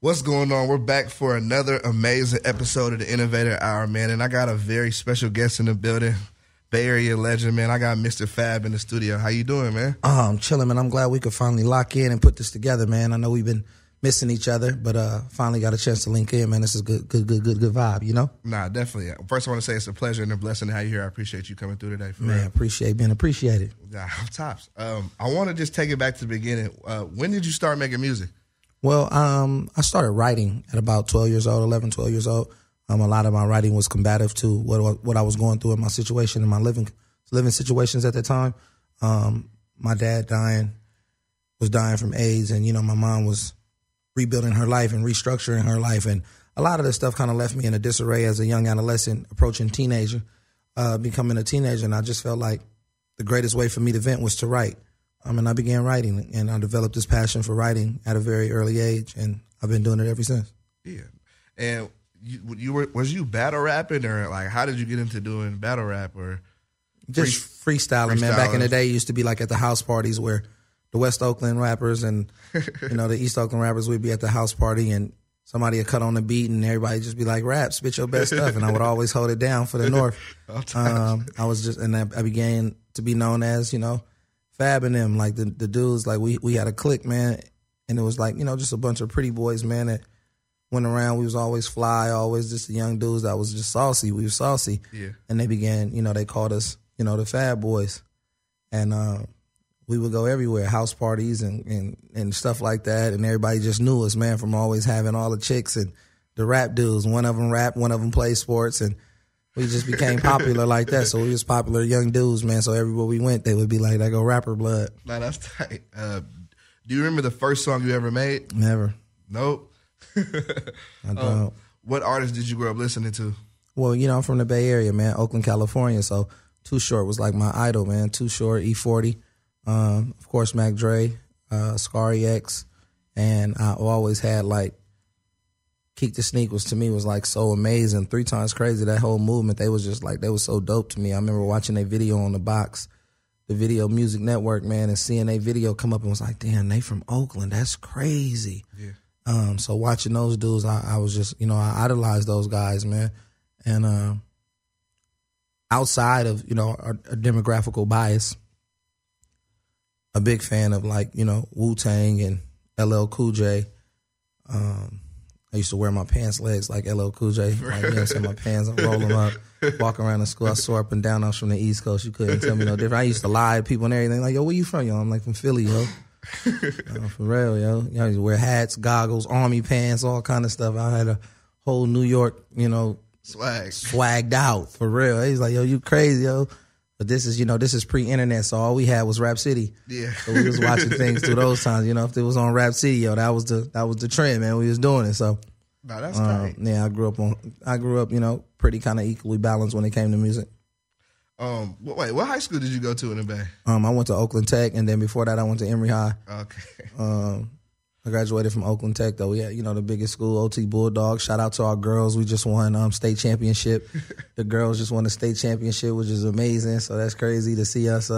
What's going on? We're back for another amazing episode of the Innovator Hour, man. And I got a very special guest in the building, Bay Area legend, man. I got Mistah F.A.B in the studio. How you doing, man? I'm chilling, man. I'm glad we could finally lock in and put this together, man. I know we've been missing each other, but finally got a chance to link in, man. This is good vibe, you know? Nah, definitely. First, I want to say it's a pleasure and a blessing to have you here. I appreciate you coming through today. Man, appreciate being appreciated. Yeah, tops. I want to just take it back to the beginning. When did you start making music? Well, I started writing at about 12 years old, 11, 12 years old. A lot of my writing was combative to what I was going through in my situation, in my living situations at the time. My dad was dying from AIDS, and, you know, my mom was rebuilding her life and restructuring her life. And a lot of this stuff kind of left me in a disarray as a young adolescent approaching becoming a teenager. And I just felt like the greatest way for me to vent was to write. And I began writing, and I developed this passion for writing at a very early age, and I've been doing it ever since. Yeah. And was you battle rapping, or like how did you get into doing battle rap, or just freestyling, man? Back in the day, it used to be like at the house parties where the West Oakland rappers and the East Oakland rappers would be at the house party, and somebody would cut on the beat, and everybody just be like, "Rap, spit your best stuff," and I would always hold it down for the North. I began to be known as, Fab and them, like the dudes, like we had a clique, man, and it was like, just a bunch of pretty boys, man, that went around. We was always fly, always just the young dudes that was just saucy. We were saucy. Yeah. And they began, they called us, the Fab Boys. And we would go everywhere, house parties and stuff like that, and everybody just knew us, man, from always having all the chicks and the rap dudes. One of them rapped, one of them played sports, and we just became popular like that. So we was popular young dudes, man. So everywhere we went, they would be like, "That go rapper blood." Nah, that's tight. Do you remember the first song you ever made? Never. Nope. I don't. What artists did you grow up listening to? Well, I'm from the Bay Area, man, Oakland, California. So Too Short was like my idol, man. Too Short, E40, of course, Mac Dre, Scary X, and I always had like Keek the Sneak was like so amazing. 3 Times Crazy, that whole movement, they was so dope to me. I remember watching a video on the box, the Video Music Network, man, and seeing a video come up and was like, damn, they from Oakland. That's crazy. Yeah. So watching those dudes, I was just, I idolized those guys, man. And outside of, a demographical bias, a big fan of like, Wu-Tang and LL Cool J. I used to wear my pants legs like LL Cool J. Like, my pants, I roll them up, walk around the school. I swore up and down I was from the East Coast. You couldn't tell me no different. I used to lie to people and everything. Like, yo, where you from, yo? I'm like, from Philly, yo. For real, yo. I used to wear hats, goggles, army pants, all kind of stuff. I had a whole New York, swagged out, for real. He's like, yo, you crazy, yo. But this is pre-internet, so all we had was Rap City. Yeah. So we was watching things through those times. If it was on Rap City, yo, that was the trend, man. We was doing it. So nah, that's tight. Yeah, I grew up, pretty kind of equally balanced when it came to music. Wait, what high school did you go to in the Bay? I went to Oakland Tech, and then before that I went to Emory High. Okay. I graduated from Oakland Tech, though. We had, the biggest school, OT Bulldogs. Shout out to our girls. We just won state championship. The girls just won the state championship, which is amazing. So that's crazy to see us,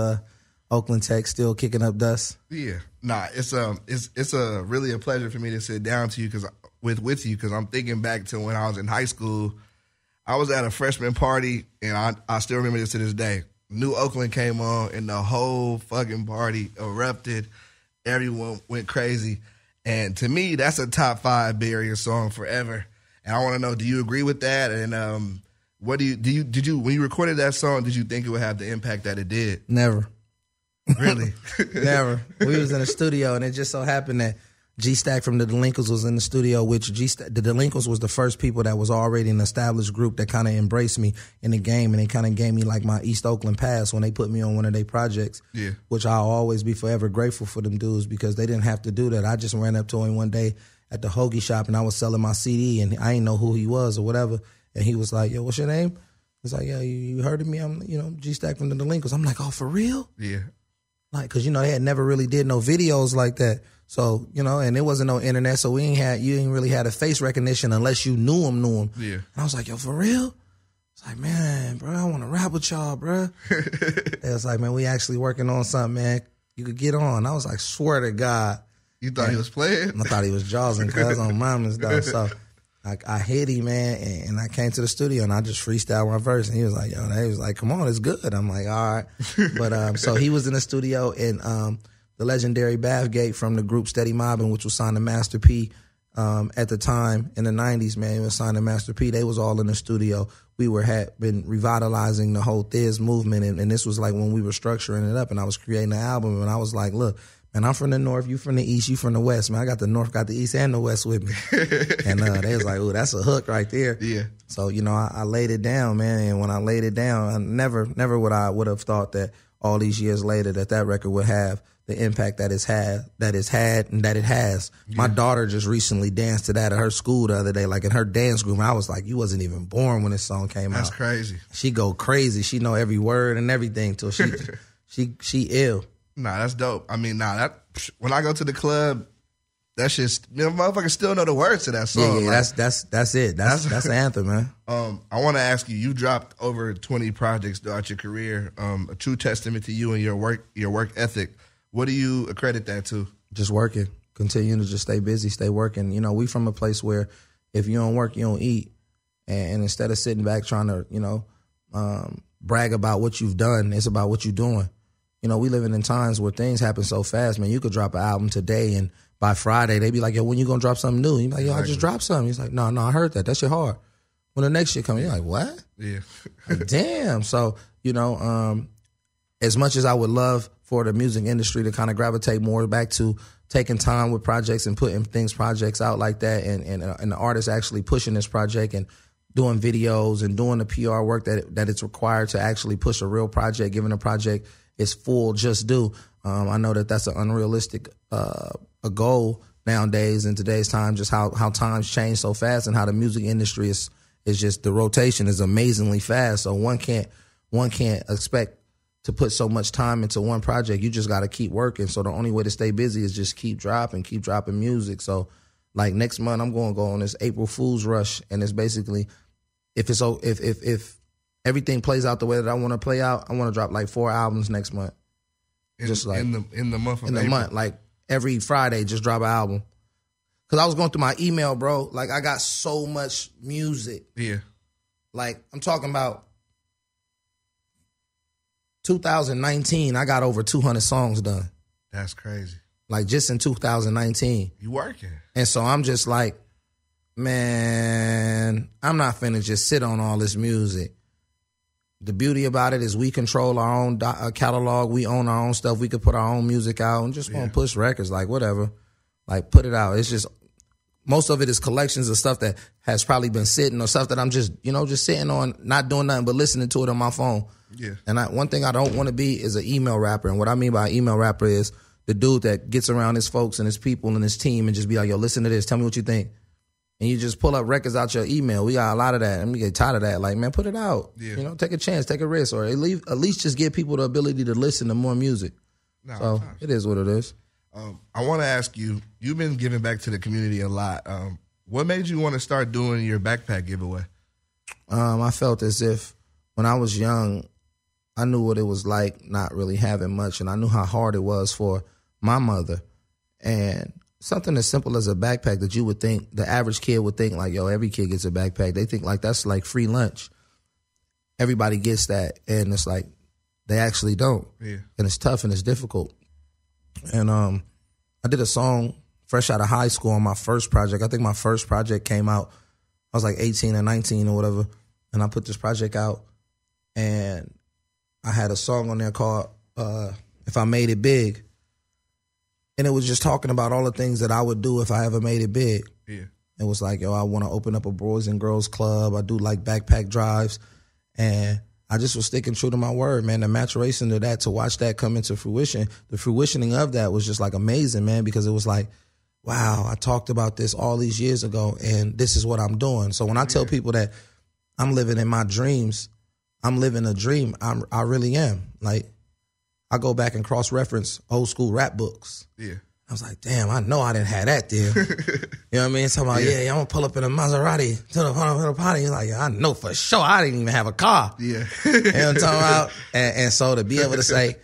Oakland Tech, still kicking up dust. Yeah. Nah, it's a really a pleasure for me to sit down to you with you because I'm thinking back to when I was in high school. I was at a freshman party, and I still remember this to this day. New Oakland came on, and the whole fucking party erupted. Everyone went crazy. And to me, that's a top 5 Bay Area song forever. And I want to know, do you agree with that? And what did you when you recorded that song, did you think it would have the impact that it did? Never. Really? Never. We was in a studio, and it just so happened that G-Stack from the Delinquents was in the studio, which the Delinquents was the first people that was already an established group that kind of embraced me in the game, and they kind of gave me like my East Oakland pass when they put me on one of their projects, which I'll always be forever grateful for them dudes because they didn't have to do that. I just ran up to him one day at the hoagie shop, and I was selling my CD, and I didn't know who he was or whatever, and he was like, yo, what's your name? He's like, yeah, you heard of me? I'm, G-Stack from the Delinquents. I'm like, oh, for real? Yeah. Like, because, they had never really did no videos like that. So, and there wasn't no internet, so you ain't really had a face recognition unless you knew him. Yeah. And I was like, yo, for real? It's like, man, bro, I want to rap with y'all, bro. It was like, man, we actually working on something, man. You could get on. I was like, swear to God. You thought he was playing? I thought he was jawsing cuz on mamas though. So I hit him, man, and I came to the studio and I just freestyled my verse, and he was like, "Yo," he was like, "Come on, it's good." I'm like, "All right," but so he was in the studio, and the legendary Bathgate from the group Steady Mobbin', which was signed to Master P at the time in the '90s, man, he was signed to Master P. They was all in the studio. We had been revitalizing the whole Thiz movement, and this was like when we were structuring it up, and I was creating an album, and I was like, "Look, man, I'm from the North, you from the East, you from the West, man. I got the North, got the East, and the West with me." And they was like, "Ooh, that's a hook right there." Yeah. So, you know, I laid it down, man. And when I laid it down, I never would have thought that all these years later that record would have the impact that it's had, and that it has. Yeah. My daughter just recently danced to that at her school the other day, like in her dance group. And I was like, you wasn't even born when this song came out. That's crazy. She go crazy. She know every word and everything till she ill. Nah, that's dope. I mean, when I go to the club, that's just, you know, motherfuckers still know the words to that song. Yeah, like, that's it. That's the anthem, man. I want to ask you. You dropped over 20 projects throughout your career. A true testament to you and your work ethic. What do you accredit that to? Just working, continuing to just stay busy, stay working. You know, we from a place where if you don't work, you don't eat. And instead of sitting back trying to, you know, brag about what you've done, it's about what you're doing. You know, we living in times where things happen so fast, man. You could drop an album today, and by Friday, they be like, "Yo, when you gonna drop something new?" You be like, "Yo, I just dropped something." He's like, "No, I heard that. That shit hard." When the next shit comes, you're like, "What?" Yeah. Like, damn. So, you know, as much as I would love for the music industry to kind of gravitate more back to taking time with projects and putting projects out like that, and the artist actually pushing this project and doing videos and doing the PR work that it's required to actually push a real project, giving a project its full just due. I know that's an unrealistic a goal nowadays in today's time, just how times change so fast and how the music industry is just, the rotation is amazingly fast. So one can't expect to put so much time into one project. You just got to keep working. So the only way to stay busy is just keep dropping music. So like next month, I'm going to go on this April Fool's rush, and it's basically if everything plays out the way that I want to play out, I want to drop like 4 albums next month. In the month of April. Month, like every Friday, just drop an album. Cause I was going through my email, bro. Like I got so much music. Yeah. Like I'm talking about 2019, I got over 200 songs done. That's crazy. Like just in 2019. You working. And so I'm just like, man, I'm not finna just sit on all this music. The beauty about it is we control our own catalog. We own our own stuff. We could put our own music out and just want to push records, like whatever. Like put it out. It's just, most of it is collections of stuff that has probably been sitting, or stuff that I'm just, you know, just sitting on, not doing nothing but listening to it on my phone. Yeah. And one thing I don't want to be is an email rapper. And what I mean by email rapper is the dude that gets around his folks and his people and his team and just be like, "Yo, listen to this. Tell me what you think." And you just pull up records out your email. We got a lot of that, and we get tired of that. Like, man, put it out. Yeah. You know, take a chance, take a risk, or at least just give people the ability to listen to more music. No, so it is what it is. I want to ask you, you've been giving back to the community a lot. What made you want to start doing your backpack giveaway? I felt as if when I was young, I knew what it was like not really having much, and I knew how hard it was for my mother. And something as simple as a backpack that you would think, the average kid would think like, yo, every kid gets a backpack. They think like that's like free lunch. Everybody gets that, and it's like they actually don't. Yeah. And it's tough and it's difficult. And I did a song fresh out of high school on my first project. I think my first project came out, I was like 18 or 19 or whatever, and I put this project out, and I had a song on there called If I Made It Big. And it was just talking about all the things that I would do if I ever made it big. Yeah. It was like, yo, I want to open up a boys and girls club. I do like backpack drives. And I just was sticking true to my word, man. The maturation of that, to watch that come into fruition, the fruitioning of that was just like amazing, man, because it was like, wow, I talked about this all these years ago, and this is what I'm doing. So when I tell people that I'm living in my dreams, I'm living a dream, I really am. Like, I go back and cross-reference old school rap books. Yeah. I was like, damn, I know I didn't have that there. You know what I mean? Talking about, yeah, I'm going to pull up in a Maserati to the party. You're like, I know for sure I didn't even have a car. Yeah. You know what I'm talking about? And so to be able to say,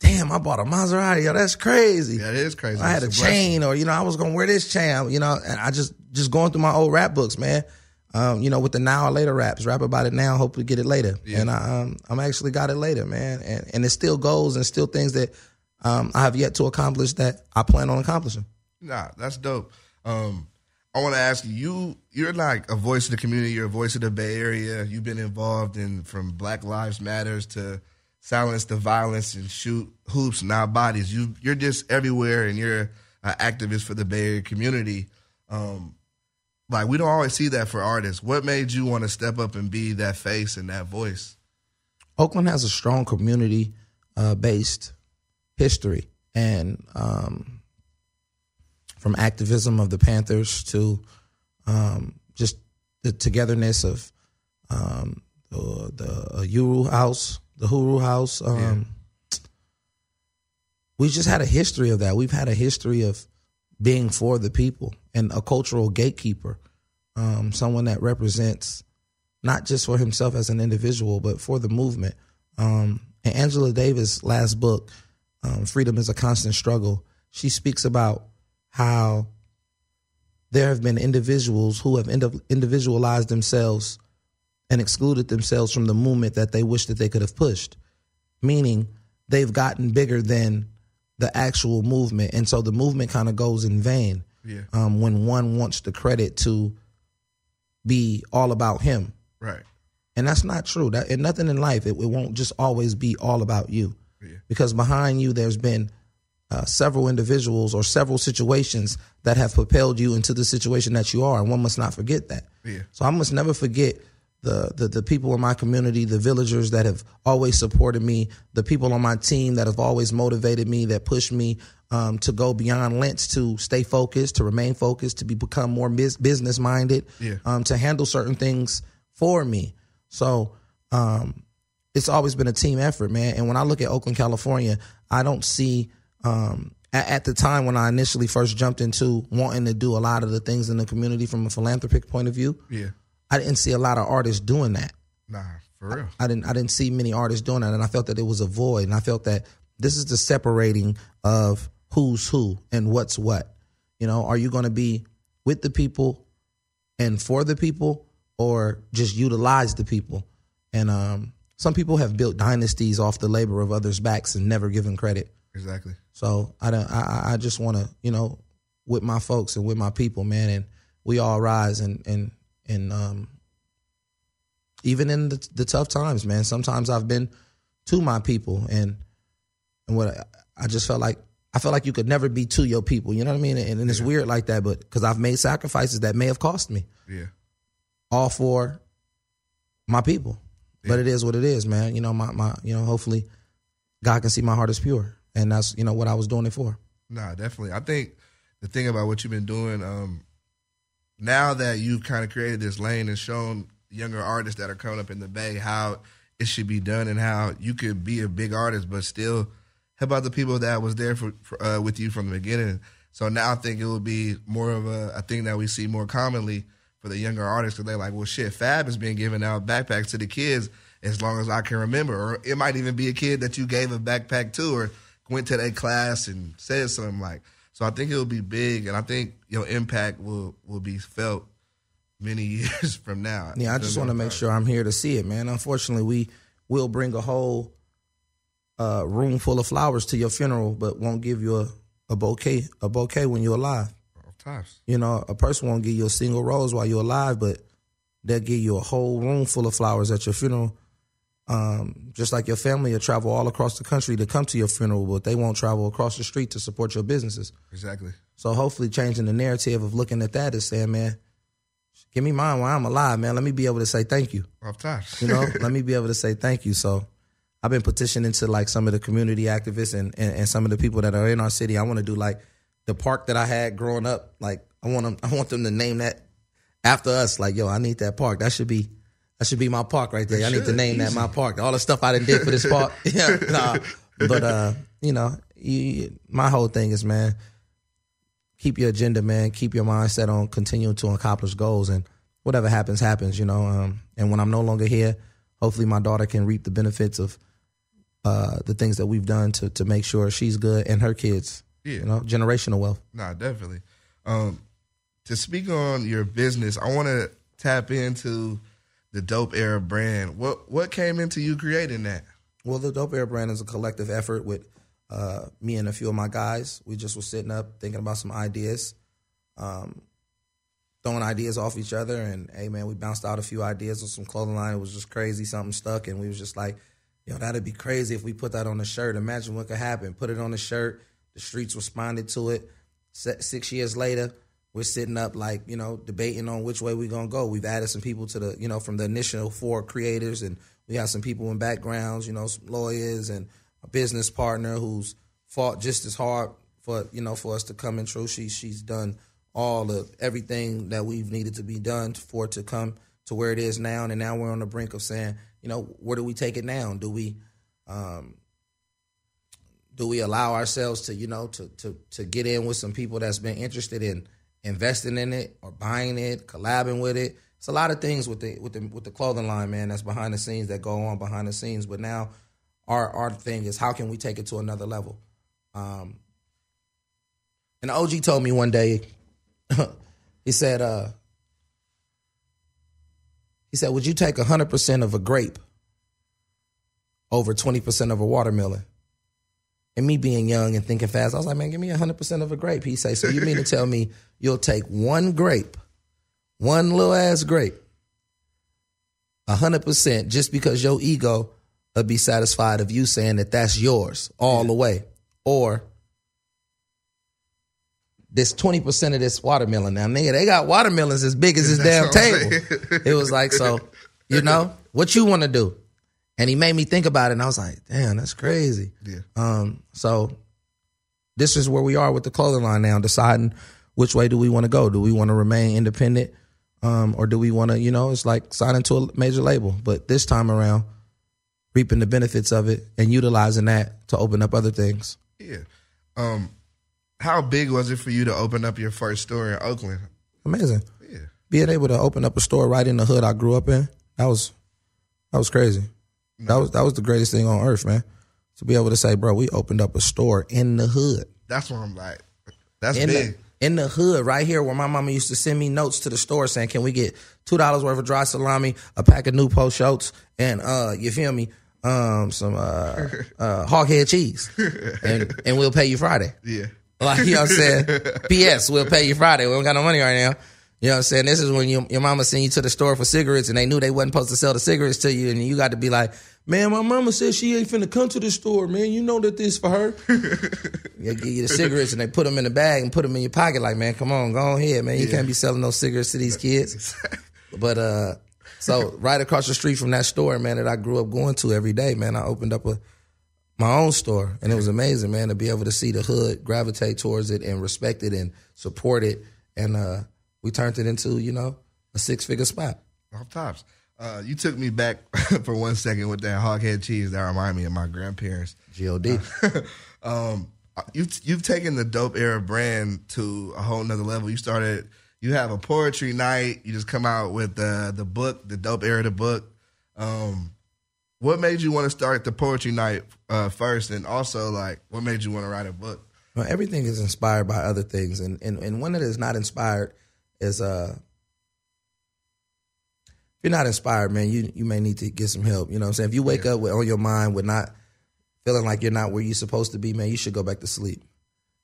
damn, I bought a Maserati. Yo, that's crazy. Yeah, it is crazy. I had a chain, or, I was going to wear this chain, and I just going through my old rap books, man. With the now or later raps, rap about it now, hopefully get it later. Yeah. And I'm actually got it later, man. And it still goes, and still things that I have yet to accomplish that I plan on accomplishing. Nah, that's dope. I want to ask you, you're like a voice of the community. You're a voice of the Bay Area. You've been involved in from Black Lives Matters to silence the violence and shoot hoops, not bodies. You're just everywhere, and you're an activist for the Bay Area community. Like, we don't always see that for artists. What made you want to step up and be that face and that voice? Oakland has a strong community-based history, and from activism of the Panthers to just the togetherness of the Uru House, the Huru House. We just had a history of that. We've had a history of being for the people and a cultural gatekeeper, someone that represents not just for himself as an individual, but for the movement. In Angela Davis' last book, Freedom is a Constant Struggle, she speaks about how there have been individuals who have individualized themselves and excluded themselves from the movement that they wish that they could have pushed, meaning they've gotten bigger than the actual movement. And so the movement kind of goes in vain when one wants the credit to be all about him. Right. And that's not true. And nothing in life, it won't just always be all about you. Yeah. Because behind you, there's been several individuals or several situations that have propelled you into the situation that you are, and one must not forget that. Yeah. So I must never forget the people in my community, the villagers that have always supported me, the people on my team that have always motivated me, that pushed me to go beyond lengths, to stay focused, to remain focused, to become more business minded, to handle certain things for me. So it's always been a team effort, man. And when I look at Oakland, California, I don't see at the time when I initially first jumped into wanting to do a lot of the things in the community from a philanthropic point of view, I didn't see a lot of artists doing that. Nah, for real. I didn't see many artists doing that, and I felt that it was a void, and I felt that this is the separating of who's who and what's what. Are you going to be with the people and for the people, or just utilize the people? And some people have built dynasties off the labor of others' backs and never given credit. Exactly. So I just want to, with my folks and with my people, man, and we all rise and even in the tough times, man. Sometimes I've been to my people, and what I just felt like, I felt like you could never be to your people. You know what I mean? And it's weird like that, but because I've made sacrifices that may have cost me. Yeah. All for my people. Yeah. But it is what it is, man. My hopefully God can see my heart is pure. And that's, what I was doing it for. Nah, definitely. I think the thing about what you've been doing, now that you've kind of created this lane and shown younger artists that are coming up in the Bay how it should be done and how you could be a big artist but still help out the people that was there for with you from the beginning. So now I think it will be more of a thing that we see more commonly for the younger artists, because they're like, well, shit, Fab has been giving out backpacks to the kids as long as I can remember. Or it might even be a kid that you gave a backpack to or went to their class and said something like. So I think it will be big, and I think your impact will be felt many years from now. Yeah, I just want to make sure I'm here to see it, man. Unfortunately, we will bring a whole room full of flowers to your funeral, but won't give you a bouquet when you're alive. Times. A person won't give you a single rose while you're alive, but they'll give you a whole room full of flowers at your funeral. Just like your family will travel all across the country to come to your funeral, but they won't travel across the street to support your businesses. Exactly. So hopefully changing the narrative of looking at that is saying, man, give me mine while I'm alive, man. Let me be able to say thank you. Off times. Let me be able to say thank you. So I've been petitioning to like some of the community activists and some of the people that are in our city. I want to do like the park that I had growing up. Like I want them to name that after us. Like, yo, I need that park. That should be my park right there. I need to name that my park. All the stuff I done did for this park. But my whole thing is, man, keep your agenda, man. Keep your mindset on continuing to accomplish goals, and whatever happens, happens. And when I'm no longer here, hopefully my daughter can reap the benefits of the things that we've done to make sure she's good and her kids. Yeah. You know, generational wealth. Nah, definitely. To speak on your business, I want to tap into the Dope Era brand. What came into you creating that? Well, the Dope Era brand is a collective effort with me and a few of my guys. We just were sitting up thinking about some ideas, throwing ideas off each other. And, hey, man, we bounced out a few ideas on some clothing line. It was just crazy. Something stuck. And we was just like, yo, that'd be crazy if we put that on a shirt. Imagine what could happen. Put it on a shirt. The streets responded to it. 6 years later, we're sitting up like, you know, debating on which way we're going to go. We've added some people to the, you know, from the initial 4 creators, and we have some people in backgrounds, you know, some lawyers and a business partner who's fought just as hard for, you know, for us to come in true. She's done all of everything that we've needed to be done for it to come to where it is now. And now we're on the brink of saying, you know, where do we take it now? Do we allow ourselves to, you know, to get in with some people that's been interested in investing in it or buying it, collabing with it? It's a lot of things with the clothing line, man, that's behind the scenes, that go on behind the scenes. But now our thing is, how can we take it to another level? And OG told me one day, he said, would you take 100% of a grape over 20% of a watermelon? And me being young and thinking fast, I was like, man, give me 100% of a grape. He say, so you mean to tell me you'll take one grape, one little ass grape, 100% just because your ego will be satisfied of you saying that that's yours all the way? Or this 20% of this watermelon. Now, nigga, they got watermelons as big as this damn table. It was like, so, you know, what you want to do? And he made me think about it, and I was like, damn, that's crazy. Yeah. So this is where we are with the clothing line now, deciding which way do we want to go. Do we want to remain independent, or do we want to, you know, it's like signing to a major label. But this time around, reaping the benefits of it and utilizing that to open up other things. Yeah. How big was it for you to open up your first store in Oakland? Amazing. Yeah. Being able to open up a store right in the hood I grew up in, that was crazy. That was the greatest thing on earth, man. To be able to say, bro, we opened up a store in the hood. That's what I'm like. That's big. In the hood, right here where my mama used to send me notes to the store saying, can we get $2 worth of dry salami, a pack of new post oats, and you feel me, some hog-head cheese, and we'll pay you Friday. Yeah. Like, you know what I'm saying? P.S. We'll pay you Friday. We don't got no money right now. You know what I'm saying? This is when your mama sent you to the store for cigarettes, and they knew they wasn't supposed to sell the cigarettes to you, and you got to be like, man, my mama said she ain't finna come to the store, man. You know that this for her. They give you the cigarettes, and they put them in the bag and put them in your pocket like, man, come on, go ahead, man. You can't be selling those cigarettes to these kids. But so right across the street from that store, man, that I grew up going to every day, man, I opened up my own store, and it was amazing, man, to be able to see the hood gravitate towards it and respect it and support it, and we turned it into, you know, a 6-figure spot. Off tops. You took me back for 1 second with that hog-head cheese. That reminded me of my grandparents. G.O.D. You've taken the Dope Era brand to a whole nother level. You have a poetry night. You just come out with the book, the Dope Era, the book. What made you want to start the poetry night first? And also, like, what made you want to write a book? Well, everything is inspired by other things. And one that is not inspired is, if you're not inspired, man, you may need to get some help. You know what I'm saying? If you wake up on your mind with not feeling like you're not where you're supposed to be, man, you should go back to sleep.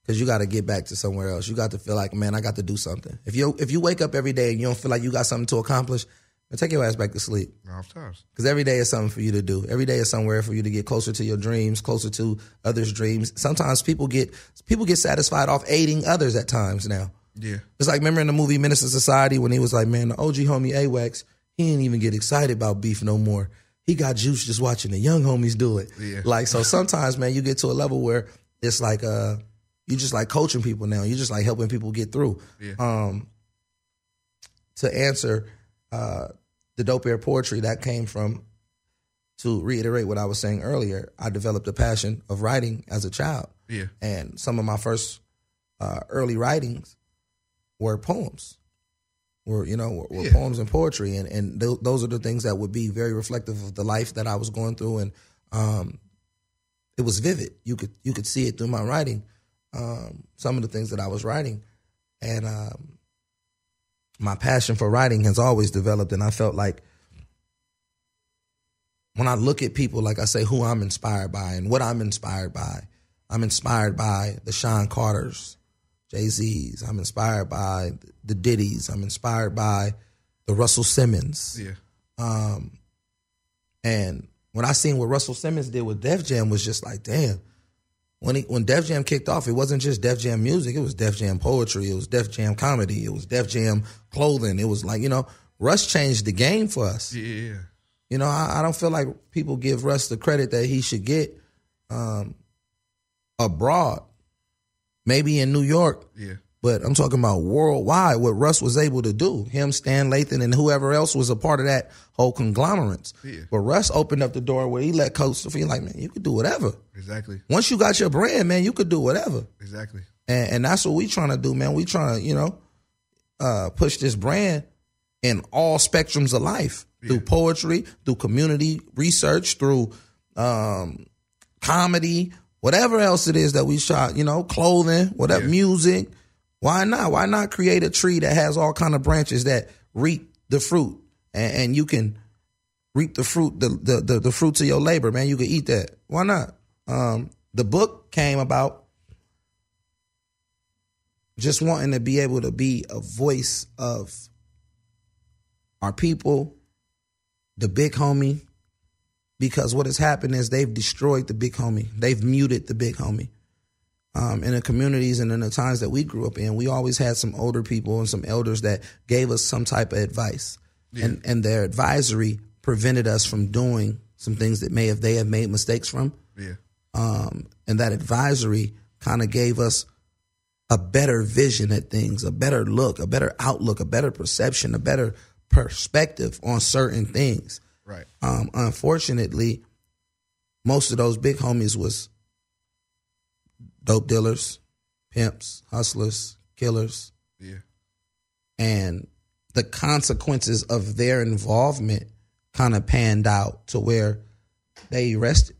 Because you got to get back to somewhere else. You got to feel like, man, I got to do something. If you wake up every day and you don't feel like you got something to accomplish, then take your ass back to sleep. Because every day is something for you to do. Every day is somewhere for you to get closer to your dreams, closer to others' dreams. Sometimes people get satisfied off aiding others at times now. Yeah. It's like, remember in the movie Menace to Society when he was like, man, the OG homie AWAX, he didn't even get excited about beef no more. He got juice just watching the young homies do it. Yeah. Like, so sometimes, man, you get to a level where it's like, you just like coaching people now. You just like helping people get through. Yeah. To answer the Dope Era poetry, that came from, to reiterate what I was saying earlier, I developed a passion of writing as a child. Yeah. And some of my first early writings were poems. Were poems and poetry. And those are the things that would be very reflective of the life that I was going through. And it was vivid. You could see it through my writing, some of the things that I was writing. And my passion for writing has always developed, and I felt like when I look at people, like I say, who I'm inspired by and what I'm inspired by the Sean Carters, Jay-Z's. I'm inspired by the Diddy's. I'm inspired by the Russell Simmons. Yeah. And when I seen what Russell Simmons did with Def Jam was just like, damn. When Def Jam kicked off, it wasn't just Def Jam music. It was Def Jam poetry. It was Def Jam comedy. It was Def Jam clothing. It was like, Russ changed the game for us. Yeah. I don't feel like people give Russ the credit that he should get abroad. Maybe in New York. Yeah. But I'm talking about worldwide, what Russ was able to do. Him, Stan Lathan, and whoever else was a part of that whole conglomerate. Yeah. But Russ opened up the door where he let Coach feel like, man, you could do whatever. Exactly. Once you got your brand, man, you could do whatever. Exactly. And that's what we trying to do, man. We trying to, push this brand in all spectrums of life. Through poetry, through community research, through comedy, whatever else it is that we shot, clothing, whatever, music. Why not? Why not create a tree that has all kind of branches that reap the fruit, and you can reap the fruit, the fruits of your labor, man. You can eat that. Why not? The book came about just wanting to be able to be a voice of our people, the big homie, because what has happened is they've destroyed the big homie. They've muted the big homie. In the communities and in the times that we grew up in, we always had some older people and some elders that gave us some type of advice. Yeah. And their advisory prevented us from doing some things that they have made mistakes from. Yeah. And that advisory kind of gave us a better vision at things, a better look, a better outlook, a better perception, a better perspective on certain things. Right. Unfortunately, most of those big homies was dope dealers, pimps, hustlers, killers. Yeah. And the consequences of their involvement kind of panned out to where they arrested,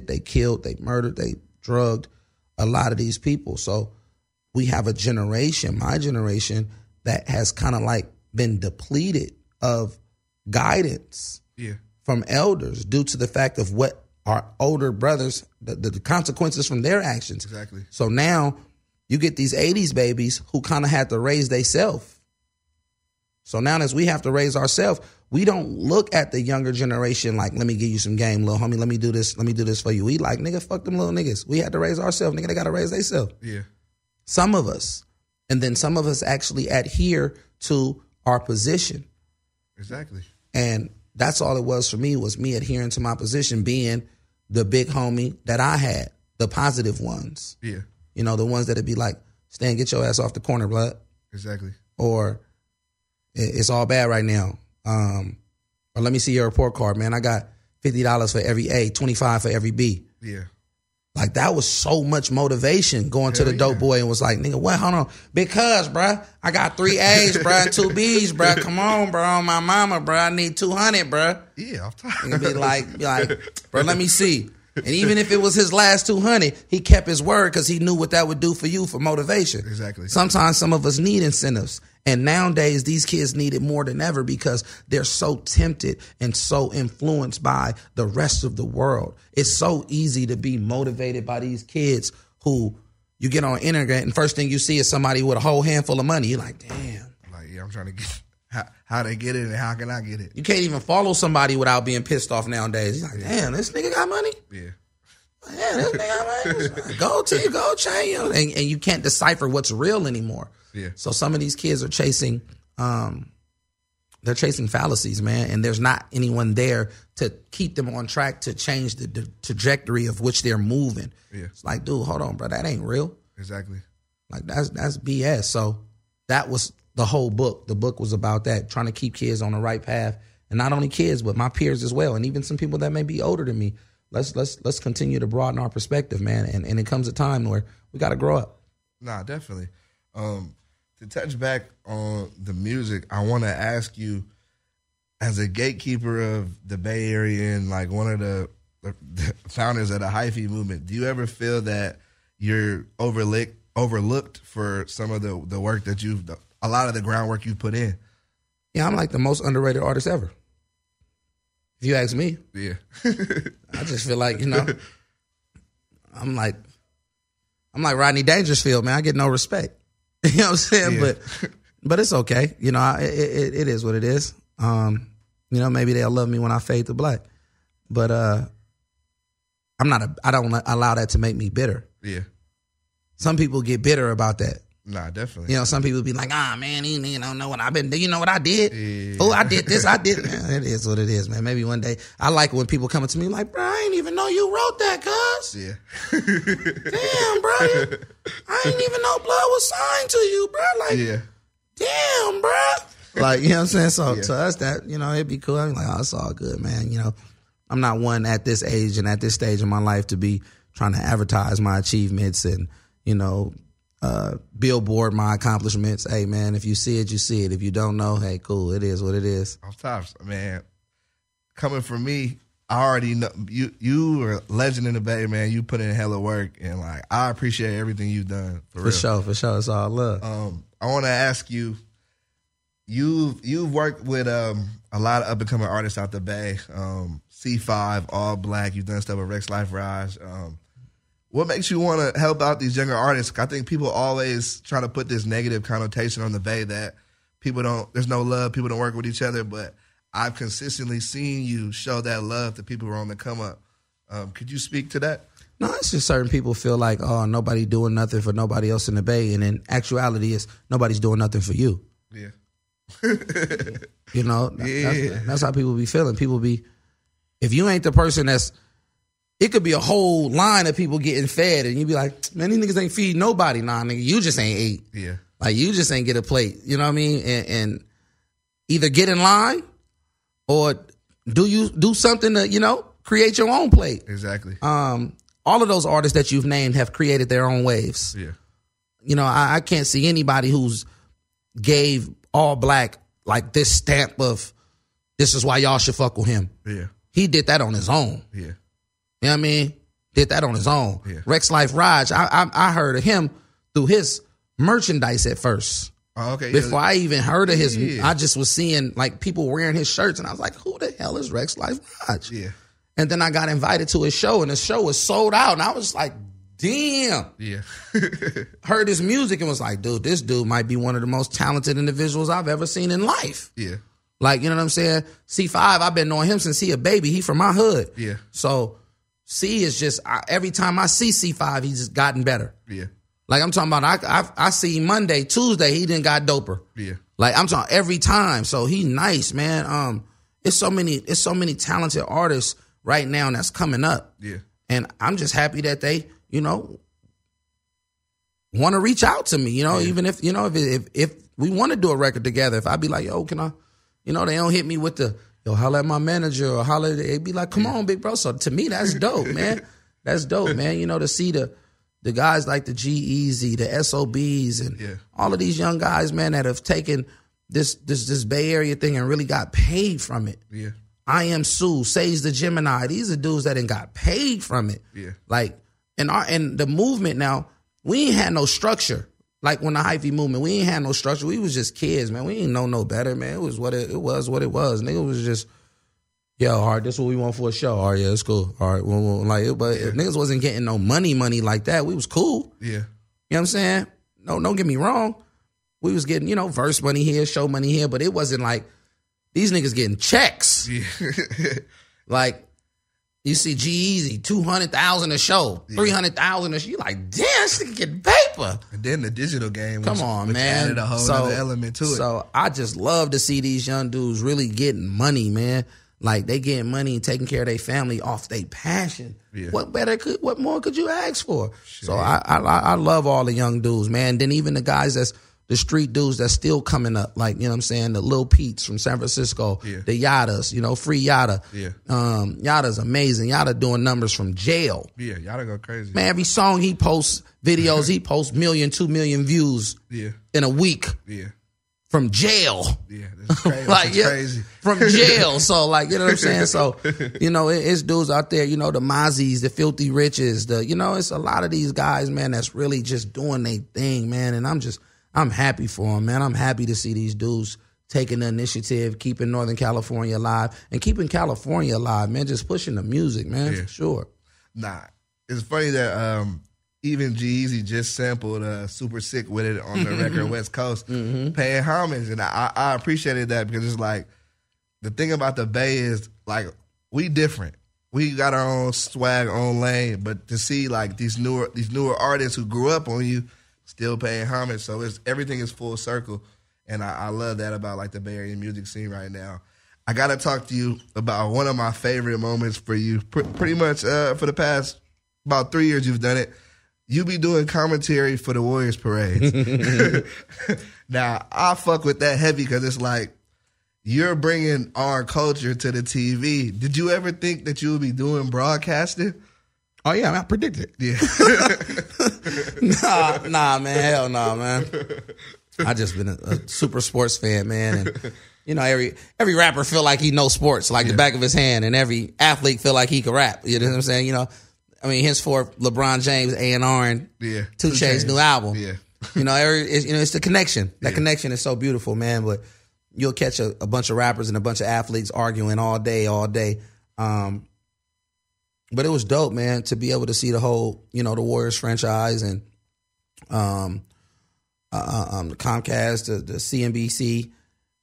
they killed, they murdered, they drugged a lot of these people. So we have a generation, my generation, that has kind of like been depleted of guidance from elders due to the fact of what our older brothers, the consequences from their actions. Exactly. So now you get these 80s babies who kind of had to raise themselves. So now as we have to raise ourselves, we don't look at the younger generation like, let me give you some game, little homie, let me do this for you. We like, nigga, fuck them little niggas. We had to raise ourselves. Nigga, they got to raise themselves. Yeah. Some of us. And then some of us actually adhere to our position. Exactly. And that's all it was for me, was me adhering to my position, being the big homie that I had, the positive ones. Yeah. The ones that'd be like, Stan, get your ass off the corner, blood. Exactly. Or it's all bad right now. Or let me see your report card, man. I got $50 for every A, $25 for every B. Yeah. Like, that was so much motivation going to the dope boy and was like, nigga, what? Hold on. Because, bruh, I got 3 A's, bruh, and 2 B's, bruh. Come on, bro. My mama, bruh. I need 200, bruh. Yeah, I'm tired. And be like, bro, let me see. And even if it was his last 200, he kept his word because he knew what that would do for you for motivation. Exactly. Sometimes some of us need incentives. And nowadays, these kids need it more than ever because they're so tempted and so influenced by the rest of the world. It's so easy to be motivated by these kids who you get on internet and first thing you see is somebody with a whole handful of money. You're like, damn. Like, yeah, I'm trying to get how they get it and how can I get it? You can't even follow somebody without being pissed off nowadays. You're like, damn, this nigga got money? Yeah. Man, this nigga got money. Go change. And you can't decipher what's real anymore. Yeah. So some of these kids are chasing, they're chasing fallacies, man, and there's not anyone there to keep them on track to change the trajectory of which they're moving. Yeah. It's like, dude, hold on, bro, that ain't real. Exactly. Like that's BS. So that was the whole book. The book was about that, trying to keep kids on the right path, and not only kids, but my peers as well, and even some people that may be older than me. Let's continue to broaden our perspective, man, and it comes a time where we got to grow up. Nah, definitely. To touch back on the music, I want to ask you, as a gatekeeper of the Bay Area and like one of the the founders of the hyphy movement. Do you ever feel that you're overlooked for some of the work that a lot of the groundwork you put in? Yeah, I'm like the most underrated artist ever. If you ask me. Yeah. I just feel like, I'm like Rodney Dangerfield, man. I get no respect. You know what I'm saying? Yeah. But it's okay. It is what it is. Maybe they'll love me when I fade to black. But I don't allow that to make me bitter. Yeah. Some people get bitter about that. Nah, definitely. Some people be like, man, you don't know what I've been doing. You know what I did? Yeah. Oh, I did this, I did. Man, it is what it is, man. Maybe one day. I like when people come to me like, bro, I ain't even know you wrote that, cuz. Yeah. Damn, bro. I ain't even know blood was signed to you, bro. Like, yeah. Damn, bro. Like, you know what I'm saying? So to us, that, it'd be cool. I'm like, oh, it's all good, man. I'm not one at this age and at this stage of my life to be trying to advertise my achievements and, billboard my accomplishments. Hey, man, if you see it, you see it. If you don't know, hey, cool. It is what it is. Off tops, man. Coming from me, I already know you are a legend in the Bay, man. You put in hella work, and like I appreciate everything you've done. For real. For sure. It's all love. I want to ask you. You've worked with a lot of up and coming artists out the Bay. C5, All Black. You've done stuff with Rex Life Raj. What makes you want to help out these younger artists? I think people always try to put this negative connotation on the Bay that there's no love, people don't work with each other, but I've consistently seen you show that love to people who are on the come up. Could you speak to that? No, it's just certain people feel like, oh, nobody doing nothing for nobody else in the Bay, and in actuality, is nobody's doing nothing for you. Yeah. That's how people be feeling. People be, if you ain't the person it could be a whole line of people getting fed, and you be like, man, these niggas ain't feed nobody. Nah, nigga, you just ain't ate. Yeah. Like, you just ain't get a plate. You know what I mean? And either get in line or do something to, create your own plate. Exactly. All of those artists that you've named have created their own waves. Yeah. I can't see anybody who's gave All Black like this stamp of, this is why y'all should fuck with him. Yeah. He did that on his own. Yeah. You know what I mean? Did that on his own. Yeah. Rex Life Raj, I heard of him through his merchandise at first. Oh, okay. Before I even heard of his, I just was seeing like people wearing his shirts, and I was like, who the hell is Rex Life Raj? Yeah. And then I got invited to his show, and the show was sold out, and I was like, damn. Yeah. Heard his music and was like, dude, this dude might be one of the most talented individuals I've ever seen in life. Yeah. Like, you know what I'm saying? C5, I've been knowing him since he a baby. He from my hood. Yeah. So C is just, every time I see C5, he's just gotten better. Yeah. Like, I'm talking about, I see Monday, Tuesday, he done got doper. Yeah. Like, I'm talking every time. So he nice, man. It's so many talented artists right now that's coming up. Yeah. And I'm just happy that they, want to reach out to me, even if, if we want to do a record together, if I be like, yo, can I, they don't hit me with the, yo, holla at my manager or holla, they be like, come on, big bro. So to me, that's dope, man. That's dope, man. To see the guys like the G-Eazy, the SOBs, and all of these young guys, man, that have taken this Bay Area thing and really got paid from it. Yeah. I Am Sue, Sage the Gemini. These are dudes that ain't got paid from it. Yeah. Like, and the movement now, we ain't had no structure. Like when the hyphy movement, we ain't had no structure. We was just kids, man. We ain't know no better, man. It was what it was. Nigga was just, yo, all right, this is what we want for a show. All right, yeah, it's cool. All right, but niggas wasn't getting no money like that. We was cool. Yeah. You know what I'm saying? No, don't get me wrong. We was getting, verse money here, show money here, but it wasn't like these niggas getting checks. Yeah. Like, you see G-Eazy, $200,000 a show, $300,000 a show. You like, damn, this nigga getting paper. And then the digital game, come on, man, added a whole other element to it. So I just love to see these young dudes really getting money, man. Like, they getting money and taking care of their family off their passion. Yeah. What more could you ask for? Shit. So I love all the young dudes, man. Then even the guys the street dudes that's still coming up, like, you know what I'm saying, the Lil Pete's from San Francisco, the Yadas, free Yada. Yeah. Yada's amazing. Yada doing numbers from jail. Yeah, Yada go crazy. Man, every song he posts, videos, he posts 1 million, 2 million views in a week. Yeah. from jail. Yeah, that's crazy. Like, that's crazy. From jail. So, like, you know what I'm saying? So, you know, it's dudes out there, you know, the Mozzies, the Filthy Riches, you know, it's a lot of these guys, man, that's really just doing their thing, man. And I'm happy for them, man. I'm happy to see these dudes taking the initiative, keeping Northern California alive, and keeping California alive, man, just pushing the music, man, for sure. Nah, it's funny that even G-Eazy just sampled Super Sick with it on the record West Coast, paying homage. And I appreciated that because it's like, the thing about the Bay is, like, we different. We got our own swag, own lane, but to see, like, these newer artists who grew up on you still paying homage, so everything is full circle. And I love that about, like, the Bay Area music scene right now. I got to talk to you about one of my favorite moments for you. Pretty much for the past about 3 years you've done it. You be doing commentary for the Warriors parades. Now, I fuck with that heavy because it's like, you're bringing our culture to the TV. Did you ever think that you would be doing broadcasting? Oh, yeah, I predicted. Yeah. Nah, man. Hell no, man. I just been a super sports fan, man. And, you know, every rapper feel like he knows sports like the back of his hand, and every athlete feel like he can rap. You know what I'm saying? You know, I mean, henceforth, LeBron James, A&R, 2 Chainz' new album. Yeah. You know, it's the connection. That connection is so beautiful, man. But you'll catch a bunch of rappers and a bunch of athletes arguing all day. But it was dope, man, to be able to see the whole, you know, the Warriors franchise and the Comcast, the CNBC,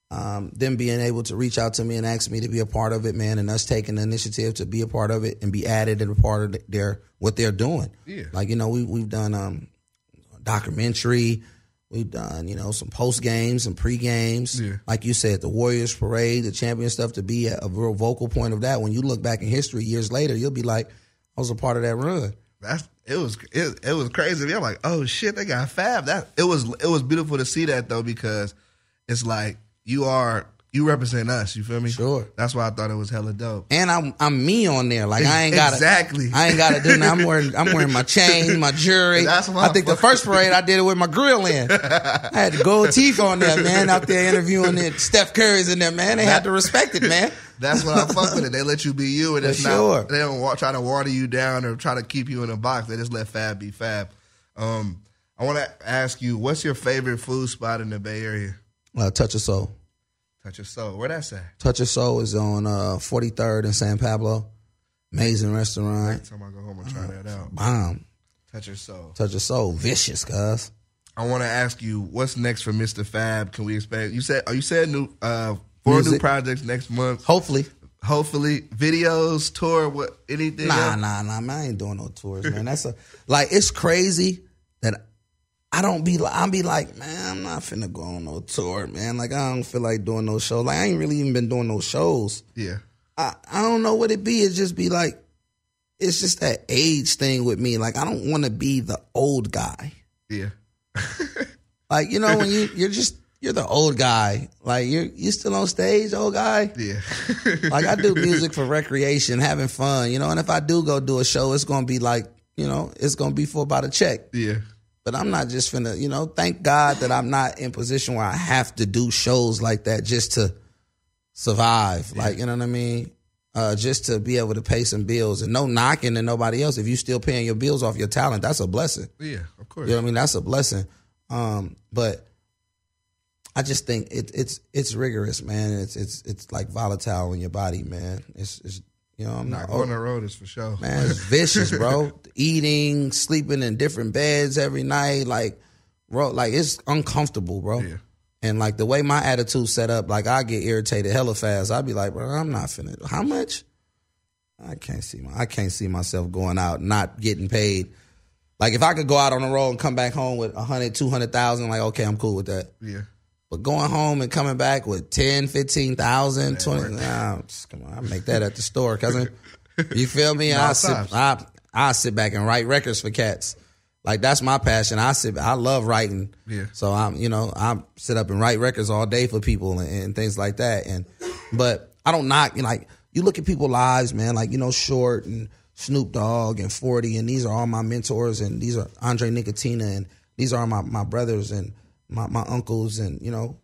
them being able to reach out to me and ask me to be a part of it, man, and us taking the initiative to be a part of it and be added and a part of what they're doing. Yeah. Like, you know, we've done a documentary. We've done, you know, some post games, some pre games. Yeah. Like you said, the Warriors parade, the champion stuff, to be a real vocal point of that. When you look back in history years later, you'll be like, I was a part of that run. It was crazy. I'm like, oh shit, they got Fab. It was beautiful to see that though, because it's like you represent us. You feel me? Sure. That's why I thought it was hella dope. And I'm me on there. Like, I ain't gotta do nothing. I'm wearing my chain, my jewelry. I think the first parade I did it with my grill in. I had the gold teeth on there, man. Out there interviewing it. Steph Curry's in there, man. They had to respect it, man. That's what I fuck with it. They let you be you, and it's not. They don't try to water you down or try to keep you in a box. They just let Fab be Fab. I want to ask you, what's your favorite food spot in the Bay Area? Touch of Soul. Touch of Soul. Where that's at? Touch of Soul is on 43rd in San Pablo. Amazing restaurant. Next time I go home and try that out. Bomb. Touch of Soul. Touch of Soul. Vicious, cuz. I want to ask you, what's next for Mistah F.A.B? Can we expect? You said new 4 new projects next month. Hopefully. Videos, tour, what? Anything? Nah, man. I ain't doing no tours, man. It's crazy that I be like, man, I'm not finna go on no tour, man. Like, I don't feel like doing no shows. Like, I ain't really even been doing no shows. Yeah. I don't know what it be. It just be like, it's just that age thing with me. Like, I don't want to be the old guy. Yeah. Like, you know, when you're the old guy. Like, you still on stage, old guy? Yeah. Like, I do music for recreation, having fun, you know, and if I do go do a show, it's going to be like, you know, it's going to be for about a check. Yeah. But I'm not just finna, you know, thank God that I'm not in position where I have to do shows like that just to survive. Yeah. Like, you know what I mean? Just to be able to pay some bills, and no knocking to nobody else. If you still paying your bills off your talent, that's a blessing. Yeah, of course. You know what I mean? That's a blessing. But I just think it's rigorous, man. It's like volatile in your body, man. It's you know, I'm not going on the road is for sure. Man, it's vicious, bro. Eating, sleeping in different beds every night, like, bro, like, it's uncomfortable, bro. Yeah. And like the way my attitude set up, like, I get irritated hella fast. I'd be like, bro, I'm not finna. How much? I can't see myself going out not getting paid. Like, if I could go out on the road and come back home with 100, 200,000, like, okay, I'm cool with that. Yeah. But going home and coming back with 10, 15,000, 20, come on, I make that at the store, cousin. You feel me? I sit back and write records for cats. Like, that's my passion. I love writing. Yeah. So I sit up and write records all day for people and things like that. But I don't knock, like, you look at people's lives, man, like, you know, Short and Snoop Dogg and 40, and these are all my mentors, and these are Andre Nicotina, and these are my brothers and my uncles, and, you know,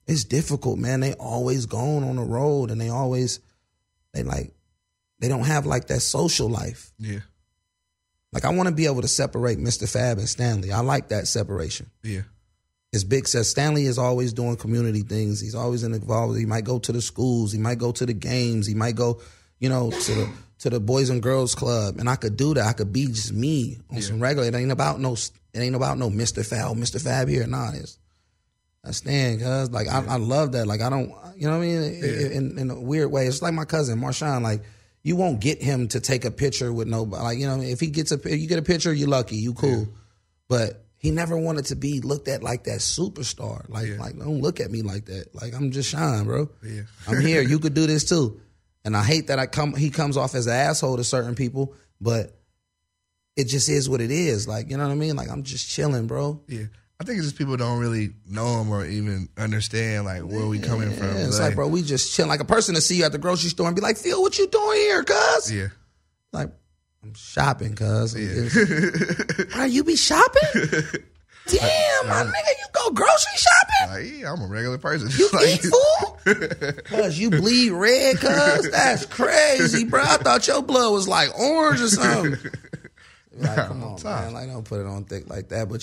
It's difficult, man. They always gone on the road, and they don't have like that social life. Yeah. Like I want to be able to separate Mistah F.A.B and Stanley. I like that separation. Yeah. As Big says, Stanley is always doing community things. He's always involved. He might go to the schools. He might go to the games. He might go, to the Boys and Girls Club. And I could do that. I could be just me on some regular. It ain't about no Mistah F.A.B. Mistah F.A.B here. Nah, I stand, cuz. Like, I love that. Like, I don't, you know what I mean? In a weird way. It's like my cousin, Marshawn. Like, you won't get him to take a picture with nobody. Like, if you get a picture, you're lucky. You cool. Yeah. But he never wanted to be looked at like that superstar. Like, don't look at me like that. Like, I'm just Sean, bro. Yeah. I'm here. You could do this too. And I hate that he comes off as an asshole to certain people, but it just is what it is. Like, you know what I mean? Like, I'm just chilling, bro. Yeah. I think it's just people don't really know him or even understand, like, where we coming from. It's like, bro, we just chilling. Like, a person to see you at the grocery store and be like, Phil, what you doing here, cuz? Yeah. Like, I'm shopping, cuz. Yeah. Bro, you be shopping? Damn, my nigga, you go grocery shopping? Like, yeah, I'm a regular person. You eat food? Cuz you bleed red, cuz? That's crazy, bro. I thought your blood was like orange or something. Like, come on, man. Like, don't put it on thick like that. But,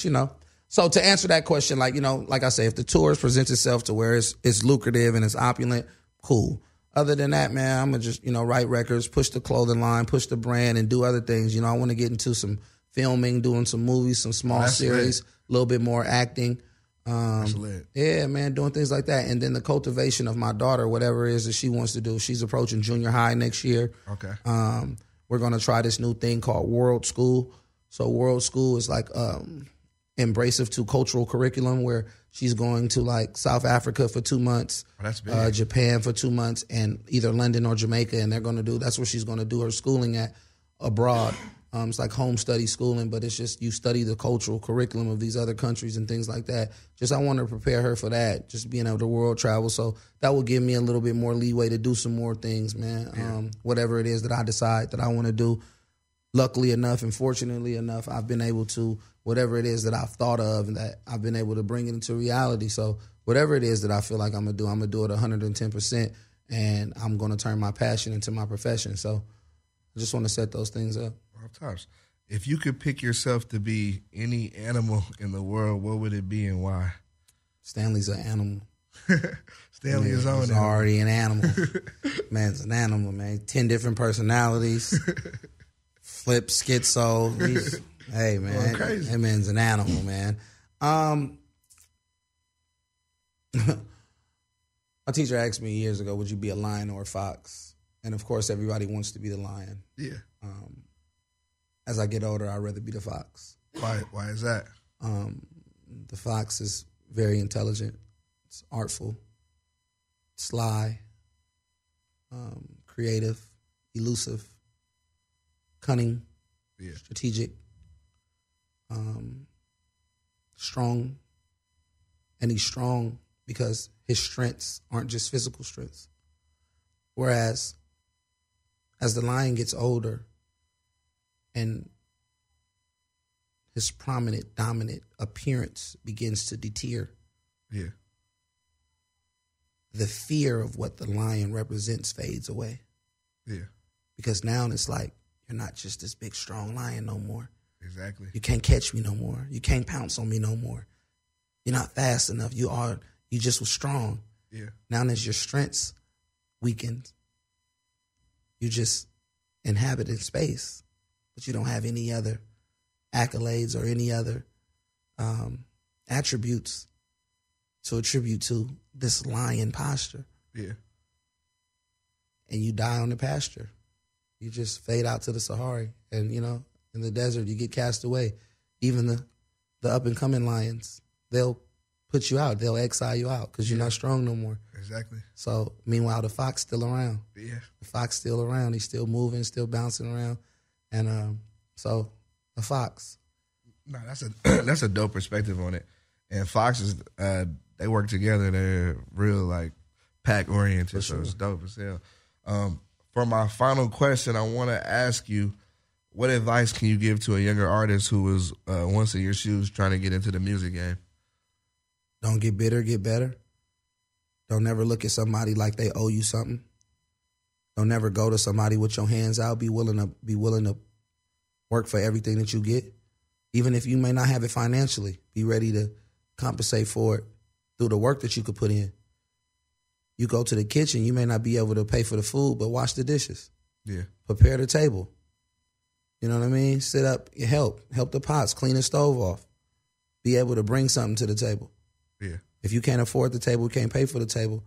so to answer that question, like, like I say, if the tour presents itself to where it's lucrative and it's opulent, cool. Other than that, man, I'm going to just, write records, push the clothing line, push the brand, and do other things. I want to get into some filming, doing some movies, some small series, a little bit more acting. That's lit. Yeah, man, doing things like that. And then the cultivation of my daughter, whatever it is that she wants to do. She's approaching junior high next year. Okay. We're going to try this new thing called World School. So World School is like embracive to cultural curriculum where she's going to like South Africa for 2 months, Japan for 2 months, and either London or Jamaica. And that's where she's going to do her schooling at abroad. It's like home study schooling, but it's just you study the cultural curriculum of these other countries and things like that. Just I want to prepare her for that, just being able to world travel. So that will give me a little bit more leeway to do some more things, man. Whatever it is that I decide that I want to do. Luckily enough and fortunately enough, I've been able to, whatever it is that I've thought of and that I've been able to bring it into reality. So whatever it is that I feel like I'm going to do it 110%, and I'm going to turn my passion into my profession. So I just want to set those things up. Tops. If you could pick yourself to be any animal in the world, what would it be and why? Stanley's an animal. Stanley is on He's already an animal. Man's an animal, man. 10 different personalities. Flip, schizo. Hey, man. That man's an animal, man. My teacher asked me years ago, would you be a lion or a fox? And, of course, everybody wants to be the lion. Yeah. As I get older, I'd rather be the fox. Why is that? The fox is very intelligent. It's artful, sly, creative, elusive, cunning, strategic, strong. And he's strong because his strengths aren't just physical strengths. Whereas as the lion gets older, and his prominent, dominant appearance begins to deter. Yeah. The fear of what the lion represents fades away. Yeah. Because now it's like, you're not just this big, strong lion no more. Exactly. You can't catch me no more. You can't pounce on me no more. You're not fast enough. You just was strong. Yeah. Now as your strengths weakened, you just inhabited space. But you don't have any other accolades or any other attributes to attribute to this lion posture. Yeah. And you die on the pasture. You just fade out to the Sahara. And, in the desert, you get cast away. Even the up-and-coming lions, they'll put you out. They'll exile you out because you're not strong no more. Exactly. So, meanwhile, the fox still around. Yeah. The fox still around. He's still moving, still bouncing around. And so, a fox. No, that's a dope perspective on it. And foxes, they work together. They're real, like, pack-oriented, so it's dope as hell. For my final question, I want to ask you, what advice can you give to a younger artist who was once in your shoes trying to get into the music game? Don't get bitter, get better. Don't never look at somebody like they owe you something. Don't never go to somebody with your hands out. Be willing to work for everything that you get. Even if you may not have it financially, be ready to compensate for it through the work that you could put in. You go to the kitchen, you may not be able to pay for the food, but wash the dishes. Yeah. Prepare the table. You know what I mean? Sit up, help the pots, clean the stove off. Be able to bring something to the table. Yeah. If you can't afford the table, can't pay for the table.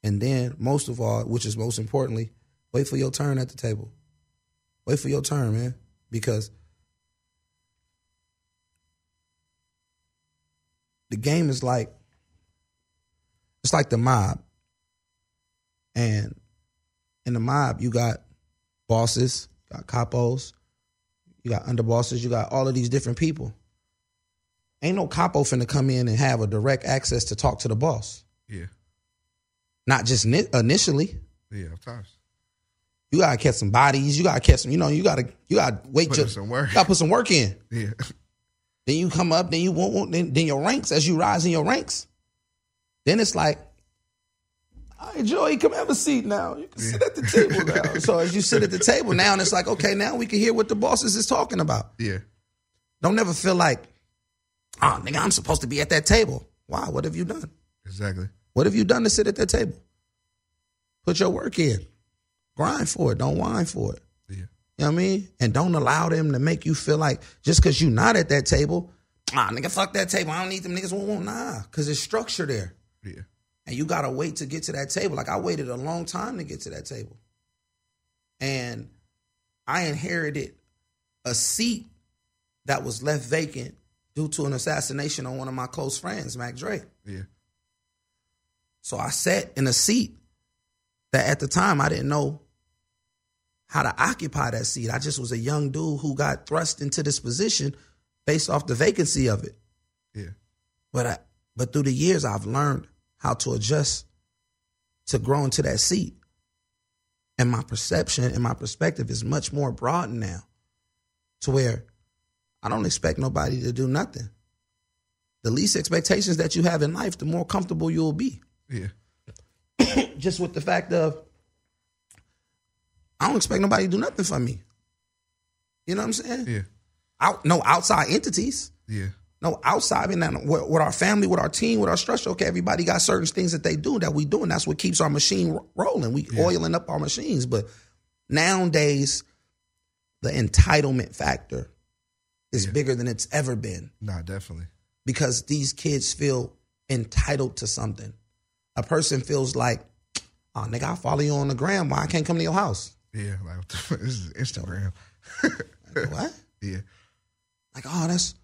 And then, most of all, which is most importantly, wait for your turn at the table. Wait for your turn, man. Because the game is like, it's like the mob. And in the mob, you got bosses, you got capos, you got underbosses, you got all of these different people. Ain't no capo finna come in and have a direct access to talk to the boss. Yeah. Not just initially. Yeah, of course. You gotta catch some bodies. You gotta catch some. You gotta wait. Put some work. You gotta put some work in. Yeah. Then you come up. Then you won't. Then your ranks, as you rise in your ranks, then it's like, all right, Joey, come have a seat now. You can sit at the table now. So as you sit at the table now, and it's like, okay, now we can hear what the bosses is talking about. Yeah. Don't never feel like, oh, nigga, I'm supposed to be at that table. Why? What have you done? Exactly. What have you done to sit at that table? Put your work in. Grind for it. Don't whine for it. Yeah. You know what I mean? And don't allow them to make you feel like just because you're not at that table, nigga, fuck that table. I don't need them niggas. Nah, because there's structure there. Yeah. And you got to wait to get to that table. Like, I waited a long time to get to that table. And I inherited a seat that was left vacant due to an assassination on one of my close friends, Mac Dre. Yeah. So I sat in a seat that at the time I didn't know how to occupy that seat. I just was a young dude who got thrust into this position based off the vacancy of it. Yeah. But through the years, I've learned how to adjust to grow into that seat. And my perception and my perspective is much more broadened now to where I don't expect nobody to do nothing. The least expectations that you have in life, the more comfortable you'll be. Yeah. Just with the fact of, I don't expect nobody to do nothing for me. You know what I'm saying? Yeah. No outside entities. Yeah. No outside. With our family, with our team, with our structure, okay, everybody got certain things that they do that we do, and that's what keeps our machine rolling. We oiling up our machines. But nowadays, the entitlement factor is bigger than it's ever been. Nah, definitely. Because these kids feel entitled to something. A person feels like, oh, nigga, I follow you on the gram. Why I can't come to your house? Yeah, like, this is Instagram. Like, what? Yeah. Like, oh, that's...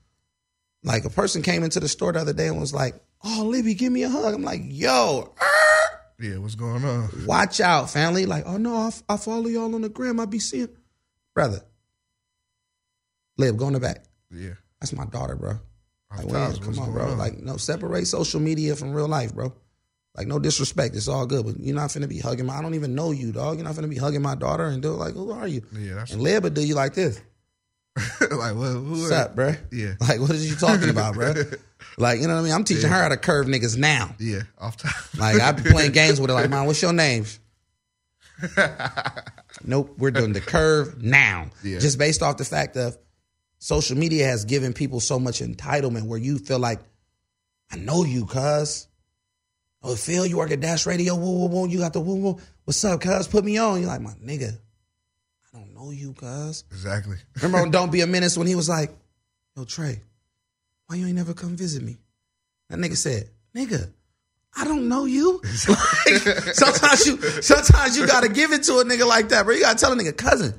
Like, a person came into the store the other day and was like, oh, Libby, give me a hug. I'm like, yo. Yeah, what's going on? Watch out, family. Like, oh, no, I follow y'all on the gram. I be seeing... Brother. Lib, go in the back. Yeah. That's my daughter, bro. Like, come on, bro. On? Like, no, separate social media from real life, bro. Like, no disrespect. It's all good. But you're not finna be hugging I don't even know you, dog. You're not finna be hugging my daughter and do it like, who are you? Yeah, and Lib would do you like this. Like, well, what's up, bro? Yeah. Like, what is you talking about, bro? Like, you know what I mean? I'm teaching her how to curve niggas now. Yeah, off top. Like, I be playing games with her. Like, man, what's your name? Nope, we're doing the curve now. Yeah. Just based off the fact of social media has given people so much entitlement where you feel like, I know you, cuz. Oh, Phil, you work at Dash Radio. Woo, woo, woo. You got the woo, woo. What's up, cuz? Put me on. You're like, my nigga, I don't know you, cuz. Exactly. Remember on Don't Be a Menace when he was like, yo, Trey, why you ain't never come visit me? That nigga said, nigga, I don't know you. Like, sometimes you gotta give it to a nigga like that, bro. You gotta tell a nigga, cousin,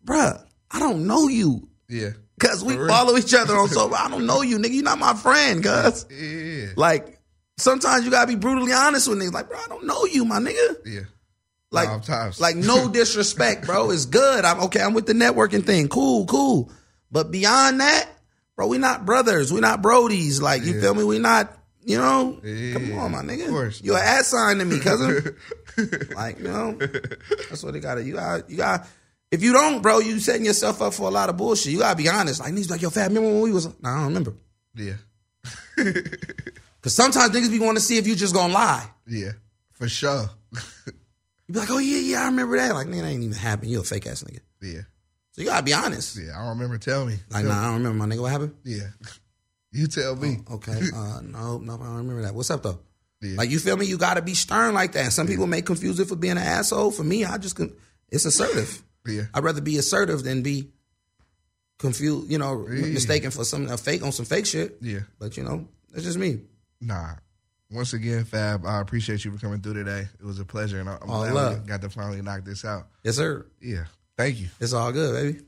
bruh, I don't know you. Yeah. Cause we follow each other on social. I don't know you, nigga. You're not my friend, cuz. Yeah. Like, sometimes you gotta be brutally honest with niggas. Like, bro, I don't know you, my nigga. Yeah. Like no disrespect, bro. It's good. I'm with the networking thing. Cool. But beyond that, bro, we not brothers. We not brodies. Like, you feel me? We not, you know? Yeah. Come on, my nigga. Of course. You an ass sign to me, cousin. Like, you know? That's what they gotta, you got. If you don't, bro, you setting yourself up for a lot of bullshit. You gotta be honest. Like, niggas like, yo, Fab, remember when we was, nah, I don't remember. Yeah. Cause sometimes niggas be wanting to see if you just gonna lie. Yeah. For sure. You be like, oh, yeah, I remember that. Like, nigga, that ain't even happened. You a fake ass nigga. Yeah. So you gotta be honest. Yeah, I don't remember. Tell me. Like, nah, I don't remember, my nigga. What happened? Yeah. You tell me. Oh, okay. No, I don't remember that. What's up, though? Yeah. Like, you feel me? You gotta be stern like that. Some people may confuse it for being an asshole. For me, it's assertive. Yeah. I'd rather be assertive than be confused, mistaken for a fake on some fake shit. Yeah. But, that's just me. Nah. Once again, Fab, I appreciate you for coming through today. It was a pleasure, and I'm glad we got to finally knock this out. Yes, sir. Yeah. Thank you. It's all good, baby.